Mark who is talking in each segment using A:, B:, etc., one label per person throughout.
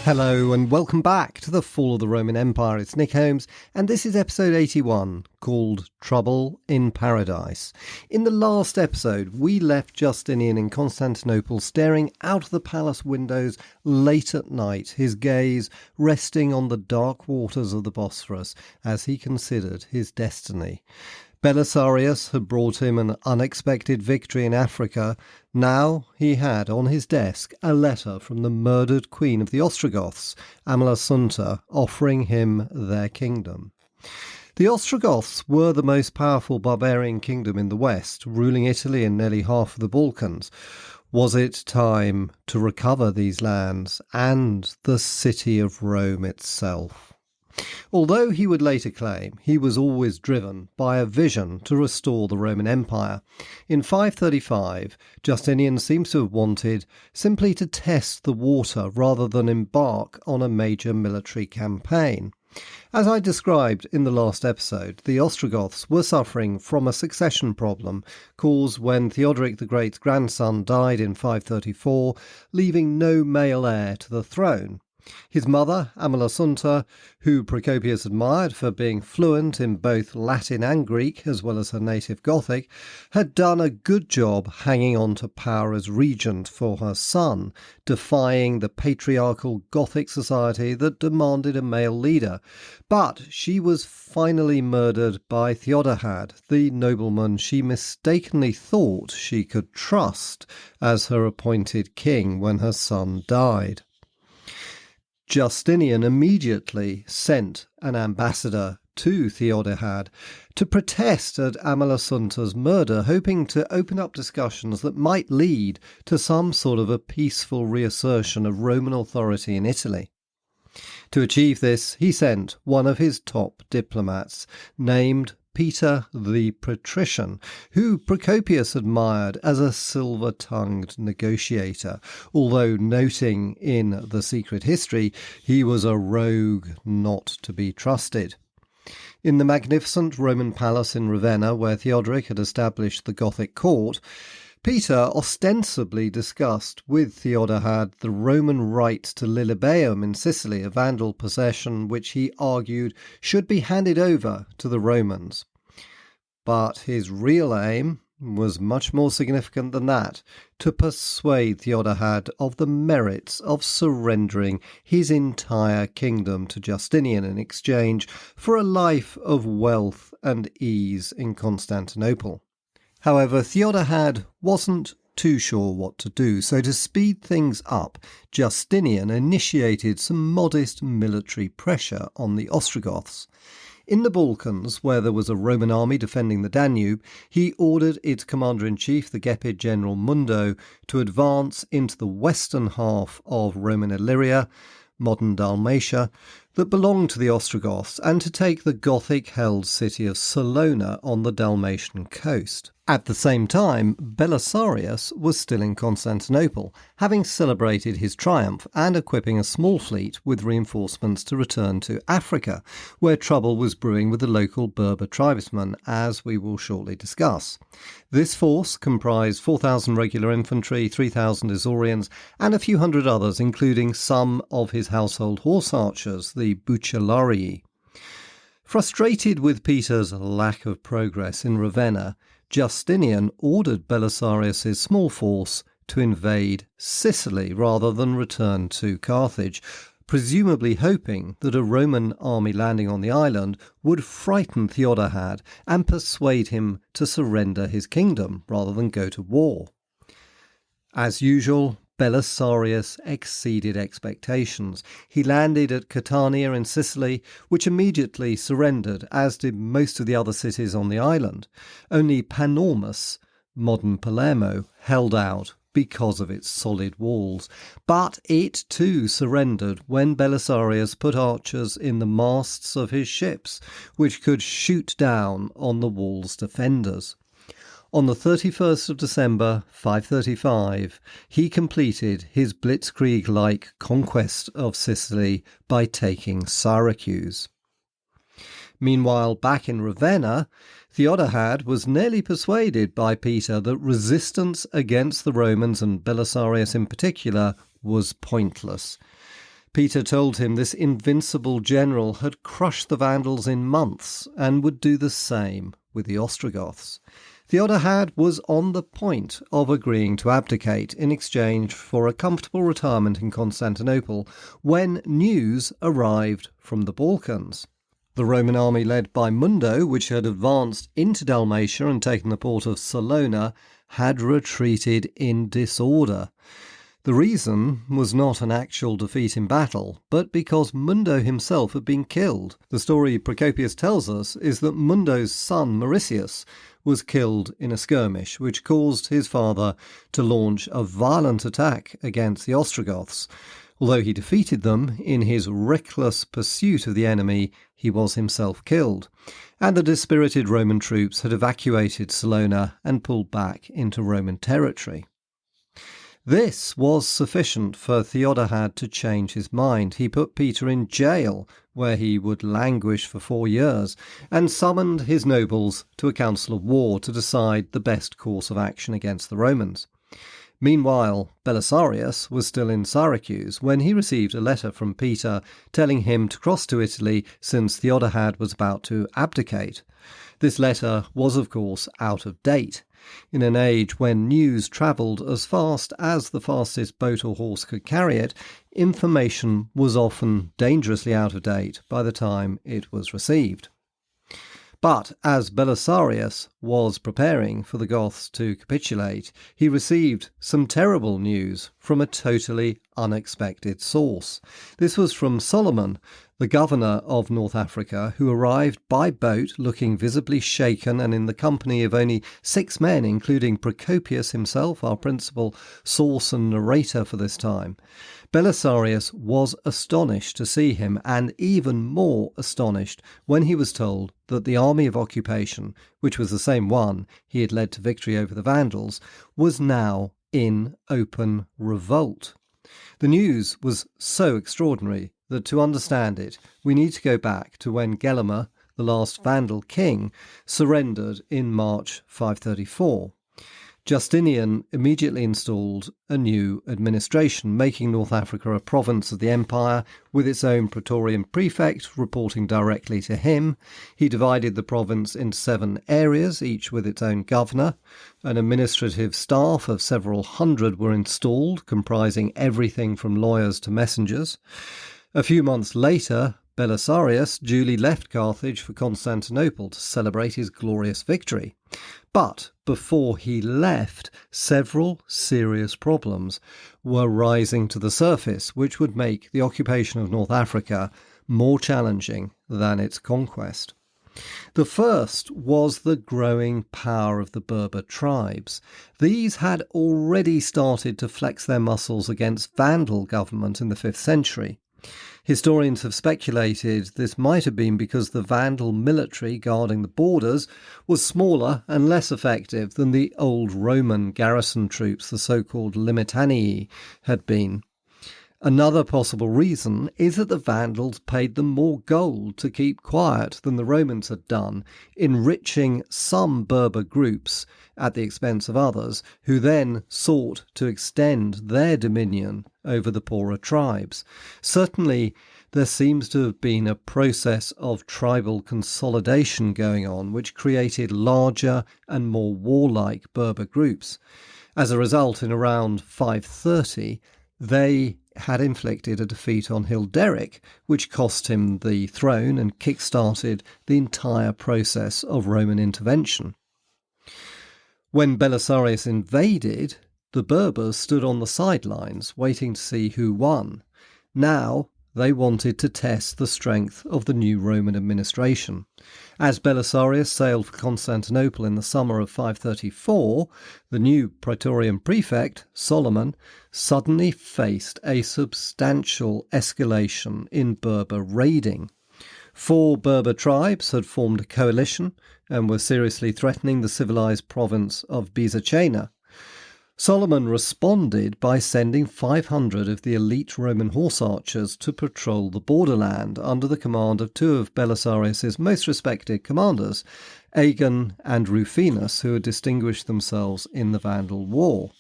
A: Hello and welcome back to the Fall of the Roman Empire. It's Nick Holmes and this is episode 81 called Trouble in Paradise. In the last episode we left Justinian in Constantinople staring out of the palace windows late at night, his gaze resting on the dark waters of the Bosphorus as he considered his destiny. Belisarius had brought him an unexpected victory in Africa. Now he had on his desk a letter from the murdered queen of the Ostrogoths, Amalasuntha, offering him their kingdom. The Ostrogoths were the most powerful barbarian kingdom in the West, ruling Italy and nearly half of the Balkans. Was it time to recover these lands and the city of Rome itself? Although he would later claim he was always driven by a vision to restore the Roman Empire, in 535 Justinian seems to have wanted simply to test the water rather than embark on a major military campaign. As I described in the last episode, the Ostrogoths were suffering from a succession problem caused when Theodoric the Great's grandson died in 534, leaving no male heir to the throne. His mother, Amalasuntha, who Procopius admired for being fluent in both Latin and Greek as well as her native Gothic, had done a good job hanging on to power as regent for her son, defying the patriarchal Gothic society that demanded a male leader. But she was finally murdered by Theodahad, the nobleman she mistakenly thought she could trust as her appointed king when her son died. Justinian immediately sent an ambassador to Theodahad to protest at Amalasuntha's murder, hoping to open up discussions that might lead to some sort of a peaceful reassertion of Roman authority in Italy. To achieve this, he sent one of his top diplomats, named Peter the Patrician, who Procopius admired as a silver-tongued negotiator, although noting in the secret history he was a rogue not to be trusted. In the magnificent Roman palace in Ravenna, where Theodoric had established the Gothic court, Peter ostensibly discussed with Theodahad the Roman right to Lilybaeum in Sicily, a Vandal possession which he argued should be handed over to the Romans. But his real aim was much more significant than that, to persuade Theodahad of the merits of surrendering his entire kingdom to Justinian in exchange for a life of wealth and ease in Constantinople. However, Theodahad wasn't too sure what to do, so to speed things up, Justinian initiated some modest military pressure on the Ostrogoths. In the Balkans, where there was a Roman army defending the Danube, he ordered its commander-in-chief, the Gepid general Mundo, to advance into the western half of Roman Illyria, modern Dalmatia, that belonged to the Ostrogoths, and to take the Gothic-held city of Salona on the Dalmatian coast. At the same time, Belisarius was still in Constantinople, having celebrated his triumph and equipping a small fleet with reinforcements to return to Africa, where trouble was brewing with the local Berber tribesmen, as we will shortly discuss. This force comprised 4,000 regular infantry, 3,000 Isaurians, and a few hundred others, including some of his household horse archers, the Bucellarii. Frustrated with Peter's lack of progress in Ravenna, Justinian ordered Belisarius' small force to invade Sicily rather than return to Carthage, presumably hoping that a Roman army landing on the island would frighten Theodahad and persuade him to surrender his kingdom rather than go to war. As usual, Belisarius exceeded expectations. He landed at Catania in Sicily, which immediately surrendered, as did most of the other cities on the island. Only Panormus, modern Palermo, held out because of its solid walls. But it too surrendered when Belisarius put archers in the masts of his ships, which could shoot down on the wall's defenders. On the 31st of December 535, he completed his blitzkrieg-like conquest of Sicily by taking Syracuse. Meanwhile, back in Ravenna, Theodahad was nearly persuaded by Peter that resistance against the Romans, and Belisarius in particular, was pointless. Peter told him this invincible general had crushed the Vandals in months and would do the same with the Ostrogoths. Theodahad was on the point of agreeing to abdicate in exchange for a comfortable retirement in Constantinople when news arrived from the Balkans. The Roman army led by Mundo, which had advanced into Dalmatia and taken the port of Salona, had retreated in disorder. The reason was not an actual defeat in battle, but because Mundo himself had been killed. The story Procopius tells us is that Mundo's son Mauricius was killed in a skirmish, which caused his father to launch a violent attack against the Ostrogoths. Although he defeated them, in his reckless pursuit of the enemy, he was himself killed, and the dispirited Roman troops had evacuated Salona and pulled back into Roman territory. This was sufficient for Theodahad to change his mind. He put Peter in jail, where he would languish for 4 years, and summoned his nobles to a council of war to decide the best course of action against the Romans. Meanwhile, Belisarius was still in Syracuse when he received a letter from Peter telling him to cross to Italy since Theodahad was about to abdicate. This letter was, of course, out of date. In an age when news travelled as fast as the fastest boat or horse could carry it, information was often dangerously out of date by the time it was received. But as Belisarius was preparing for the Goths to capitulate, he received some terrible news from a totally unexpected source. This was from Solomon, the governor of North Africa, who arrived by boat looking visibly shaken and in the company of only 6 men, including Procopius himself, our principal source and narrator for this time. Belisarius was astonished to see him, and even more astonished when he was told that the army of occupation, which was the same one he had led to victory over the Vandals, was now in open revolt. The news was so extraordinary that to understand it, we need to go back to when Gelimer, the last Vandal king, surrendered in March 534. Justinian immediately installed a new administration, making North Africa a province of the empire with its own praetorian prefect reporting directly to him. He divided the province into 7 areas, each with its own governor. An administrative staff of several hundred were installed, comprising everything from lawyers to messengers. A few months later, Belisarius duly left Carthage for Constantinople to celebrate his glorious victory. But before he left, several serious problems were rising to the surface, which would make the occupation of North Africa more challenging than its conquest. The first was the growing power of the Berber tribes. These had already started to flex their muscles against Vandal government in the 5th century. Historians have speculated this might have been because the Vandal military guarding the borders was smaller and less effective than the old Roman garrison troops, the so-called Limitanii, had been. Another possible reason is that the Vandals paid them more gold to keep quiet than the Romans had done, enriching some Berber groups at the expense of others, who then sought to extend their dominion over the poorer tribes. Certainly, there seems to have been a process of tribal consolidation going on, which created larger and more warlike Berber groups. As a result, in around 530, they had inflicted a defeat on Hilderic, which cost him the throne and kick-started the entire process of Roman intervention. When Belisarius invaded, the Berbers stood on the sidelines, waiting to see who won. Now they wanted to test the strength of the new Roman administration. As Belisarius sailed for Constantinople in the summer of 534, the new praetorian prefect, Solomon, suddenly faced a substantial escalation in Berber raiding. 4 Berber tribes had formed a coalition and were seriously threatening the civilized province of Byzacena. Solomon responded by sending 500 of the elite Roman horse archers to patrol the borderland under the command of 2 of Belisarius's most respected commanders, Agon and Rufinus, who had distinguished themselves in the Vandal War.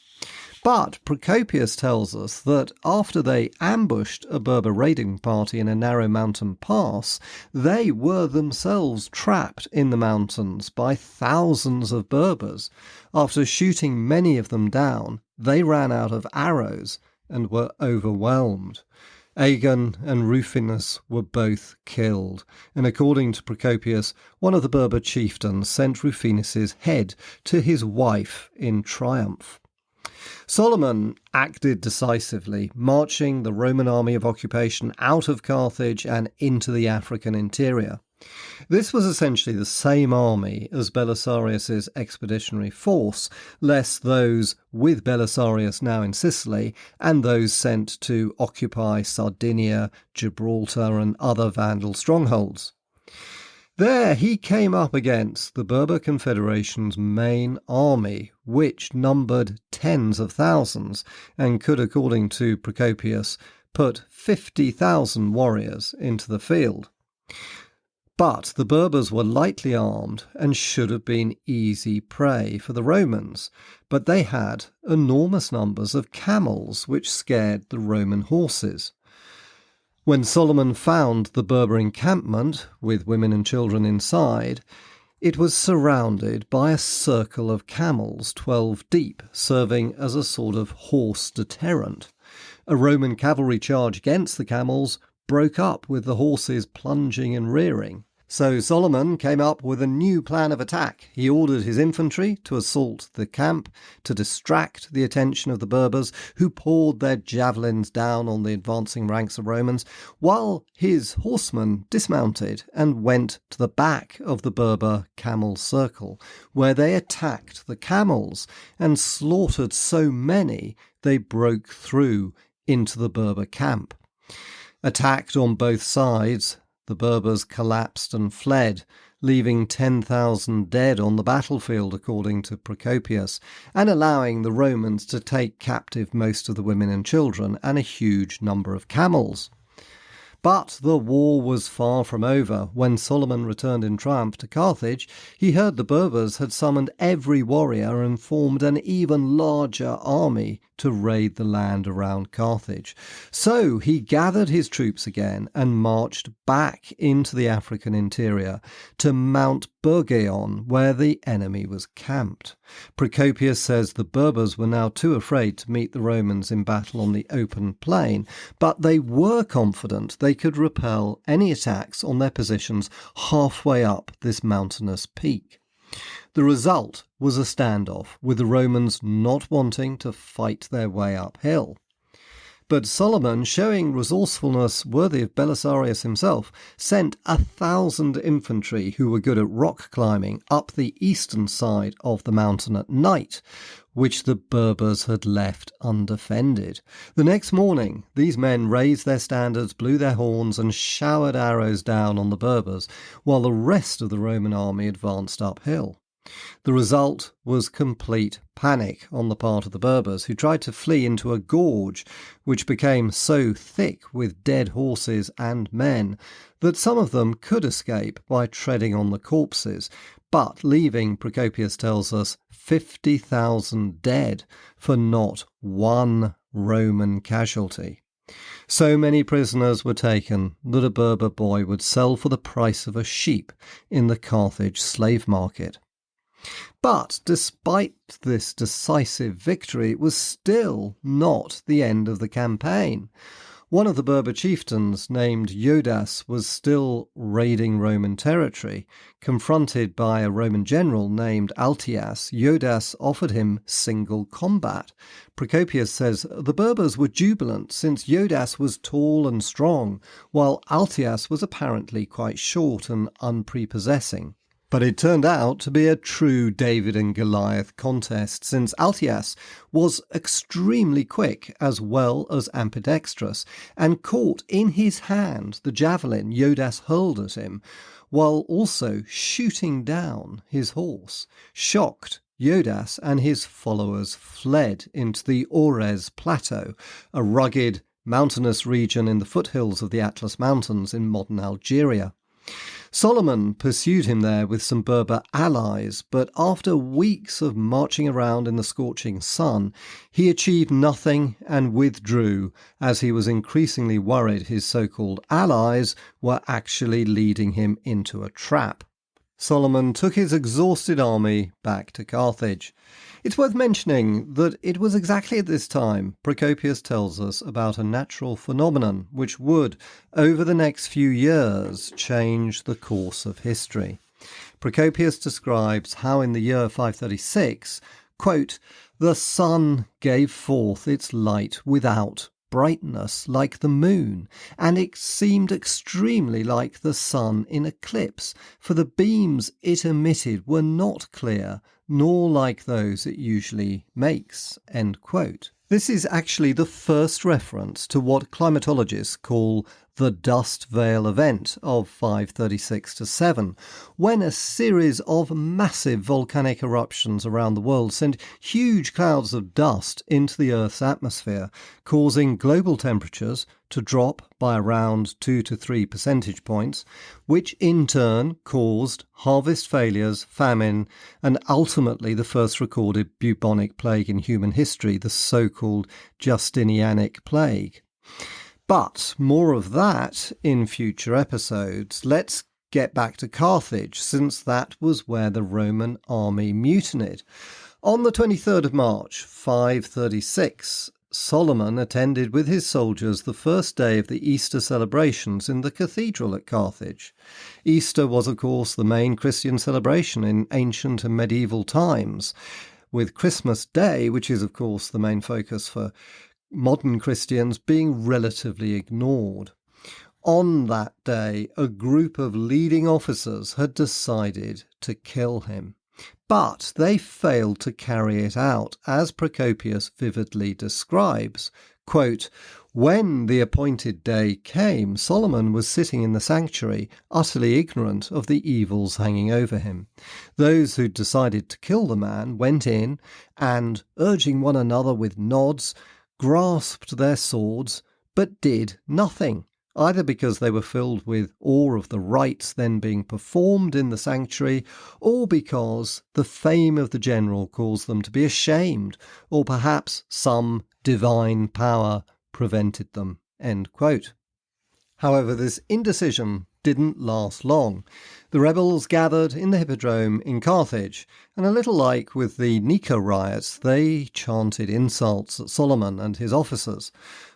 A: But Procopius tells us that after they ambushed a Berber raiding party in a narrow mountain pass, they were themselves trapped in the mountains by thousands of Berbers. After shooting many of them down, they ran out of arrows and were overwhelmed. Aegon and Rufinus were both killed, and according to Procopius, one of the Berber chieftains sent Rufinus's head to his wife in triumph. Solomon acted decisively, marching the Roman army of occupation out of Carthage and into the African interior. This was essentially the same army as Belisarius's expeditionary force, less those with Belisarius now in Sicily and those sent to occupy Sardinia, Gibraltar and other Vandal strongholds. There he came up against the Berber Confederation's main army, which numbered tens of thousands and could, according to Procopius, put 50,000 warriors into the field. But the Berbers were lightly armed and should have been easy prey for the Romans, but they had enormous numbers of camels which scared the Roman horses. When Solomon found the Berber encampment, with women and children inside, it was surrounded by a circle of camels 12 deep, serving as a sort of horse deterrent. A Roman cavalry charge against the camels broke up with the horses plunging and rearing. So Solomon came up with a new plan of attack. He ordered his infantry to assault the camp, to distract the attention of the Berbers, who poured their javelins down on the advancing ranks of Romans, while his horsemen dismounted and went to the back of the Berber camel circle, where they attacked the camels and slaughtered so many they broke through into the Berber camp. Attacked on both sides, the Berbers collapsed and fled, leaving 10,000 dead on the battlefield, according to Procopius, and allowing the Romans to take captive most of the women and children and a huge number of camels. But the war was far from over. When Solomon returned in triumph to Carthage, he heard the Berbers had summoned every warrior and formed an even larger army to raid the land around Carthage. So he gathered his troops again and marched back into the African interior to Mount Bergeon, where the enemy was camped. Procopius says the Berbers were now too afraid to meet the Romans in battle on the open plain, but they were confident they could repel any attacks on their positions halfway up this mountainous peak. The result was a standoff, with the Romans not wanting to fight their way uphill. But Solomon, showing resourcefulness worthy of Belisarius himself, sent 1,000 infantry who were good at rock climbing up the eastern side of the mountain at night, which the Berbers had left undefended. The next morning, these men raised their standards, blew their horns, and showered arrows down on the Berbers, while the rest of the Roman army advanced uphill. The result was complete panic on the part of the Berbers, who tried to flee into a gorge which became so thick with dead horses and men that some of them could escape by treading on the corpses, but leaving, Procopius tells us, 50,000 dead for not one Roman casualty. So many prisoners were taken that a Berber boy would sell for the price of a sheep in the Carthage slave market. But despite this decisive victory, it was still not the end of the campaign. One of the Berber chieftains, named Iodas, was still raiding Roman territory. Confronted by a Roman general named Altias, Iodas offered him single combat. Procopius says the Berbers were jubilant since Iodas was tall and strong, while Altias was apparently quite short and unprepossessing. But it turned out to be a true David and Goliath contest, since Altias was extremely quick as well as ambidextrous, and caught in his hand the javelin Iodas hurled at him, while also shooting down his horse. Shocked, Iodas and his followers fled into the Ores Plateau, a rugged, mountainous region in the foothills of the Atlas Mountains in modern Algeria. Solomon pursued him there with some Berber allies, but after weeks of marching around in the scorching sun, he achieved nothing and withdrew, as he was increasingly worried his so-called allies were actually leading him into a trap. Solomon took his exhausted army back to Carthage. It's worth mentioning that it was exactly at this time Procopius tells us about a natural phenomenon which would, over the next few years, change the course of history. Procopius describes how in the year 536, quote, "the sun gave forth its light without brightness like the moon, and it seemed extremely like the sun in eclipse, for the beams it emitted were not clear, nor like those it usually makes." End quote. This is actually the first reference to what climatologists call the dust veil event of 536-7, when a series of massive volcanic eruptions around the world sent huge clouds of dust into the Earth's atmosphere, causing global temperatures to drop by around 2 to 3 percentage points, which in turn caused harvest failures, famine, and ultimately the first recorded bubonic plague in human history, the so-called Justinianic plague. But more of that in future episodes. Let's get back to Carthage, since that was where the Roman army mutinied. On the 23rd of March, 536, Solomon attended with his soldiers the first day of the Easter celebrations in the cathedral at Carthage. Easter was, of course, the main Christian celebration in ancient and medieval times, with Christmas Day, which is, of course, the main focus for modern Christians, being relatively ignored. On that day, a group of leading officers had decided to kill him. But they failed to carry it out, as Procopius vividly describes. Quote, "When the appointed day came, Solomon was sitting in the sanctuary, utterly ignorant of the evils hanging over him. Those who'd decided to kill the man went in and, urging one another with nods, grasped their swords, but did nothing, either because they were filled with awe of the rites then being performed in the sanctuary, or because the fame of the general caused them to be ashamed, or perhaps some divine power prevented them." End quote. However, this indecision didn't last long. The rebels gathered in the Hippodrome in Carthage, and a little like with the Nika riots, they chanted insults at Solomon and his officers.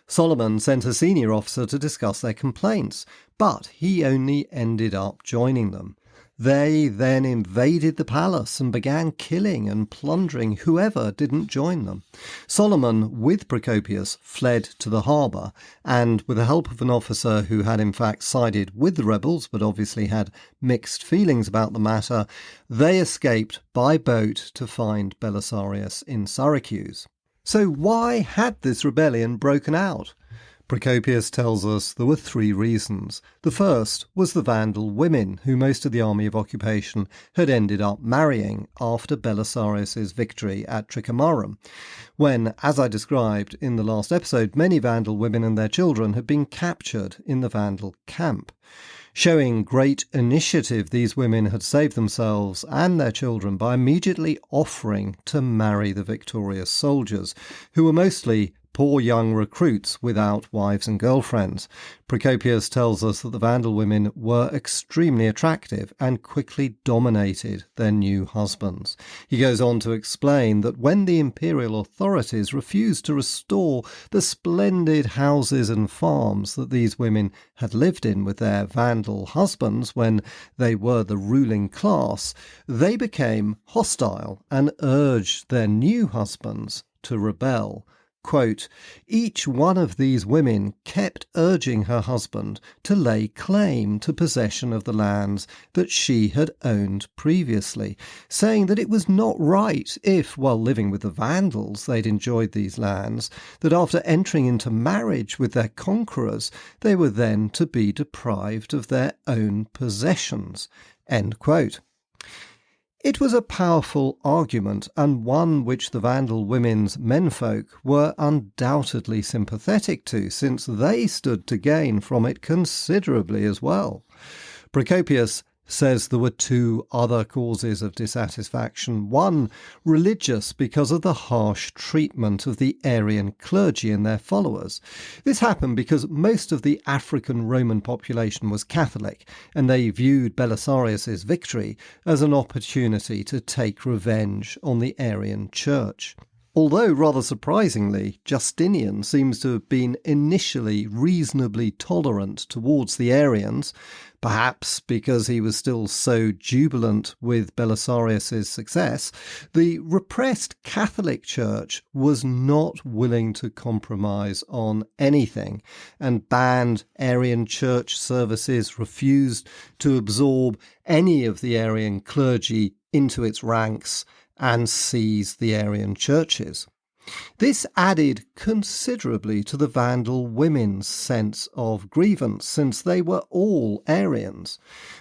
A: Solomon sent a senior officer to discuss their complaints, but he only ended up joining them. They then invaded the palace and began killing and plundering whoever didn't join them. Solomon, with Procopius, fled to the harbour, and with the help of an officer who had in fact sided with the rebels but obviously had mixed feelings about the matter, they escaped by boat to find Belisarius in Syracuse. So why had this rebellion broken out? Procopius tells us there were 3 reasons. The first was the Vandal women, who most of the army of occupation had ended up marrying after Belisarius's victory at Tricamarum, when, as I described in the last episode, many Vandal women and their children had been captured in the Vandal camp. Showing great initiative, these women had saved themselves and their children by immediately offering to marry the victorious soldiers, who were mostly poor young recruits without wives and girlfriends. Procopius tells us that the Vandal women were extremely attractive and quickly dominated their new husbands. He goes on to explain that when the imperial authorities refused to restore the splendid houses and farms that these women had lived in with their Vandal husbands when they were the ruling class, they became hostile and urged their new husbands to rebel. Quote, "Each one of these women kept urging her husband to lay claim to possession of the lands that she had owned previously, saying that it was not right if, while living with the Vandals, they'd enjoyed these lands, that after entering into marriage with their conquerors, they were then to be deprived of their own possessions." End quote. It was a powerful argument, and one which the Vandal women's menfolk were undoubtedly sympathetic to, since they stood to gain from it considerably as well. Procopius says there were two other causes of dissatisfaction. One, religious, because of the harsh treatment of the Arian clergy and their followers. This happened because most of the African Roman population was Catholic, and they viewed Belisarius's victory as an opportunity to take revenge on the Arian church. Although, rather surprisingly, Justinian seems to have been initially reasonably tolerant towards the Arians, perhaps because he was still so jubilant with Belisarius's success, the repressed Catholic Church was not willing to compromise on anything and banned Arian church services, refused to absorb any of the Arian clergy into its ranks, and seized the Arian churches. This added considerably to the Vandal women's sense of grievance, since they were all Arians.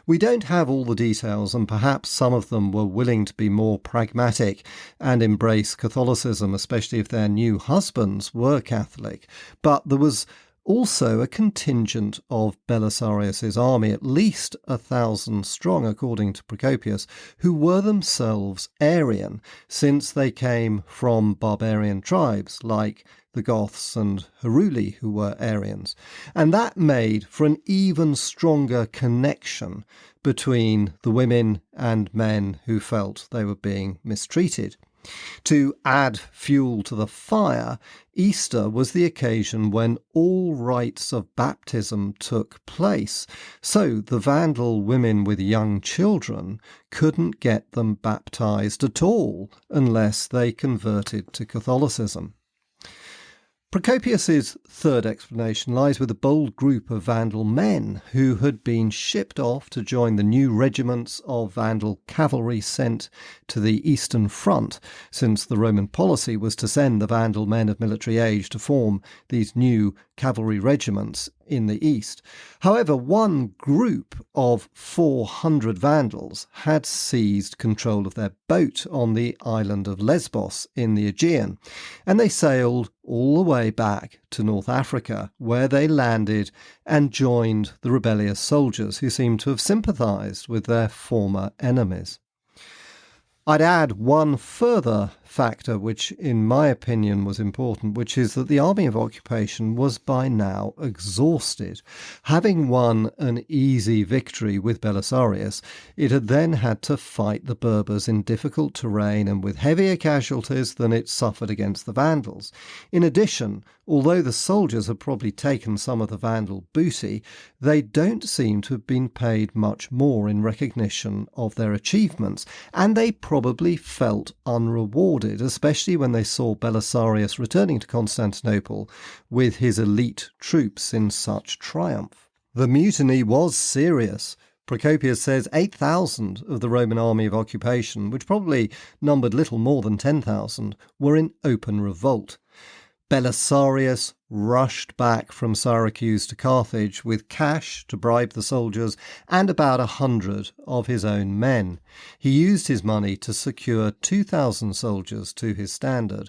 A: We don't have all the details, and perhaps some of them were willing to be more pragmatic and embrace Catholicism, especially if their new husbands were Catholic. But there was also a contingent of Belisarius's army, at least 1,000 strong, according to Procopius, who were themselves Arian, since they came from barbarian tribes like the Goths and Heruli, who were Arians. And that made for an even stronger connection between the women and men who felt they were being mistreated. To add fuel to the fire, Easter was the occasion when all rites of baptism took place, so the Vandal women with young children couldn't get them baptized at all unless they converted to Catholicism. Procopius's third explanation lies with a bold group of Vandal men who had been shipped off to join the new regiments of Vandal cavalry sent to the Eastern Front, since the Roman policy was to send the Vandal men of military age to form these new cavalry regiments in the east. However, one group of 400 Vandals had seized control of their boat on the island of Lesbos in the Aegean, and they sailed all the way back to North Africa, where they landed and joined the rebellious soldiers who seemed to have sympathised with their former enemies. I'd add one further factor which, in my opinion, was important, which is that the army of occupation was by now exhausted. Having won an easy victory with Belisarius, it had then had to fight the Berbers in difficult terrain and with heavier casualties than it suffered against the Vandals. In addition, although the soldiers had probably taken some of the Vandal booty, they don't seem to have been paid much more in recognition of their achievements, and they probably felt unrewarded, especially when they saw Belisarius returning to Constantinople with his elite troops in such triumph. The mutiny was serious. Procopius says 8,000 of the Roman army of occupation, which probably numbered little more than 10,000, were in open revolt. Belisarius rushed back from Syracuse to Carthage with cash to bribe the soldiers and about 100 of his own men. He used his money to secure 2,000 soldiers to his standard,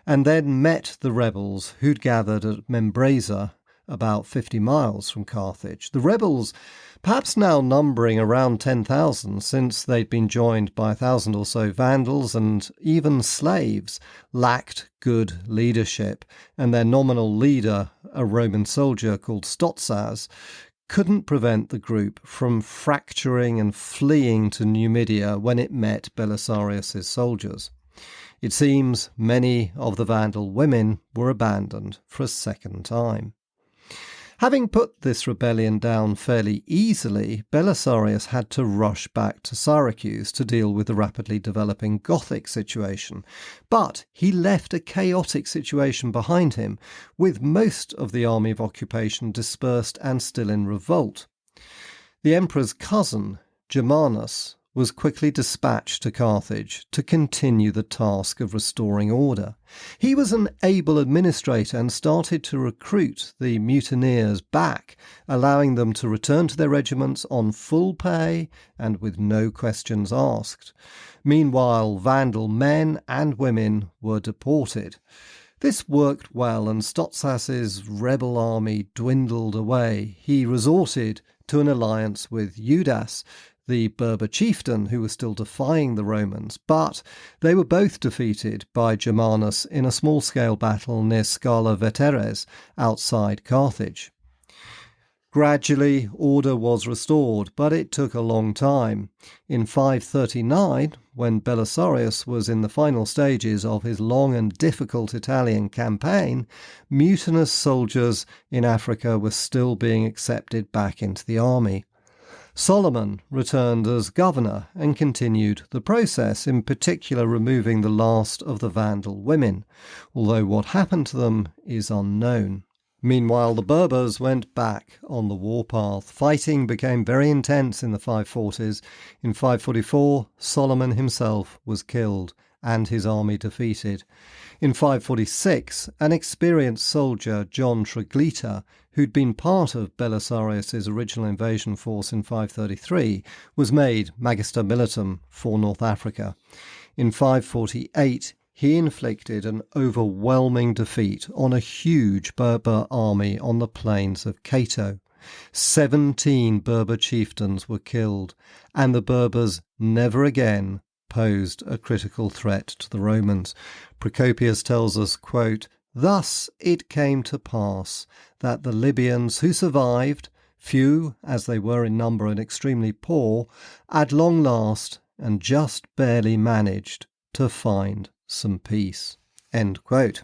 A: and then met the rebels who'd gathered at Membreza, about 50 miles from Carthage. The rebels, perhaps now numbering around 10,000, since they'd been joined by 1,000 or so Vandals and even slaves, lacked good leadership, and their nominal leader, a Roman soldier called Stotzas, couldn't prevent the group from fracturing and fleeing to Numidia when it met Belisarius's soldiers. It seems many of the Vandal women were abandoned for a second time. Having put this rebellion down fairly easily, Belisarius had to rush back to Syracuse to deal with the rapidly developing Gothic situation. But he left a chaotic situation behind him, with most of the army of occupation dispersed and still in revolt. The emperor's cousin, Germanus, was quickly dispatched to Carthage to continue the task of restoring order. He was an able administrator and started to recruit the mutineers back, allowing them to return to their regiments on full pay and with no questions asked. Meanwhile, Vandal men and women were deported. This worked well, and Stotzas's rebel army dwindled away. He resorted to an alliance with Judas, the Berber chieftain who was still defying the Romans, but they were both defeated by Germanus in a small-scale battle near Scala Veteres outside Carthage. Gradually, order was restored, but it took a long time. In 539, when Belisarius was in the final stages of his long and difficult Italian campaign, mutinous soldiers in Africa were still being accepted back into the army. Solomon returned as governor and continued the process, in particular removing the last of the Vandal women, although what happened to them is unknown. Meanwhile, the Berbers went back on the warpath. Fighting became very intense in the 540s. In 544, Solomon himself was killed and his army defeated. In 546, an experienced soldier, John Triglita, who'd been part of Belisarius' original invasion force in 533, was made Magister Militum for North Africa. In 548, he inflicted an overwhelming defeat on a huge Berber army on the plains of Cato. 17 Berber chieftains were killed, and the Berbers never again posed a critical threat to the Romans. Procopius tells us, quote, "Thus it came to pass that the Libyans who survived, few as they were in number and extremely poor, at long last and just barely managed to find some peace." End quote.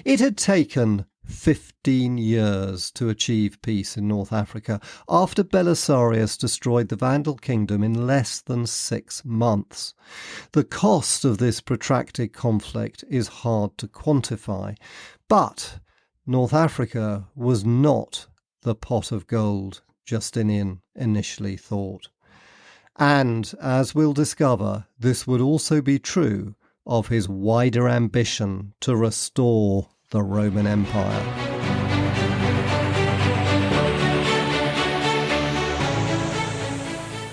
A: It had taken 15 years to achieve peace in North Africa after Belisarius destroyed the Vandal kingdom in less than 6 months. The cost of this protracted conflict is hard to quantify, but North Africa was not the pot of gold Justinian initially thought. And, as we'll discover, this would also be true of his wider ambition to restore the Roman Empire.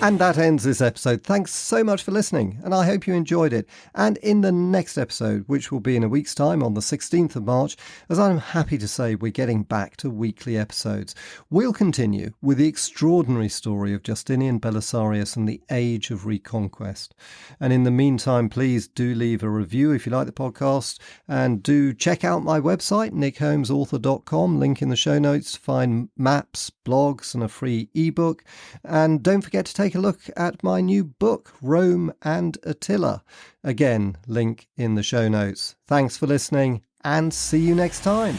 A: And that ends this episode. Thanks so much for listening, and I hope you enjoyed it. And in the next episode, which will be in a week's time on the 16th of March, as I'm happy to say we're getting back to weekly episodes, we'll continue with the extraordinary story of Justinian Belisarius and the Age of Reconquest. And in the meantime, please do leave a review if you like the podcast, and do check out my website, nickholmesauthor.com, link in the show notes to find maps, blogs, and a free ebook. And don't forget to take a look at my new book, Rome and Attila. Again, link in the show notes. Thanks for listening, and see you next time.